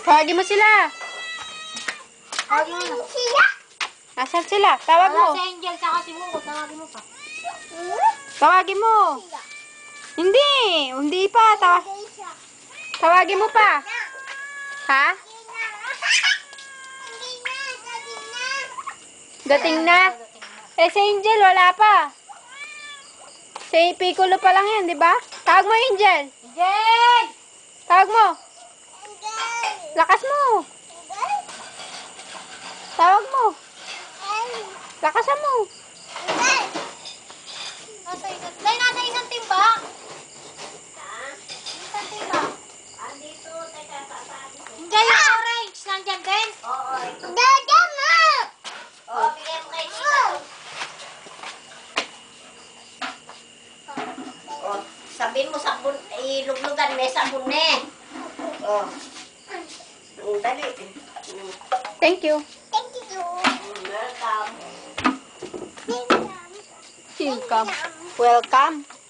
Tawagin mo sila. Tawagin mo sila. Nasaan sila? Tawag mo. Wala si Angel, saka si Bungo. Tawagin mo pa. Tawagin mo. Hindi. Hindi pa. Tawagin mo pa. Ha? Dating na. Eh, si Angel, wala pa. Si Piccolo pa lang yan, di ba? Tawag mo, Angel. Angel! Tawag mo. Lakas mo. Tawag mo. Lakasan mo. Nasa isang timba. Isang timba. Andito, teka, sasabi ko. Hindi yung orange. Nandyan din. Oo. Dada mo! Oo, bigyan mo kay Tita. Oh, sabihin mo sabon, iluglugan, may sabon na eh. Oh. Dali. Thank you. Welcome. Welcome. Welcome.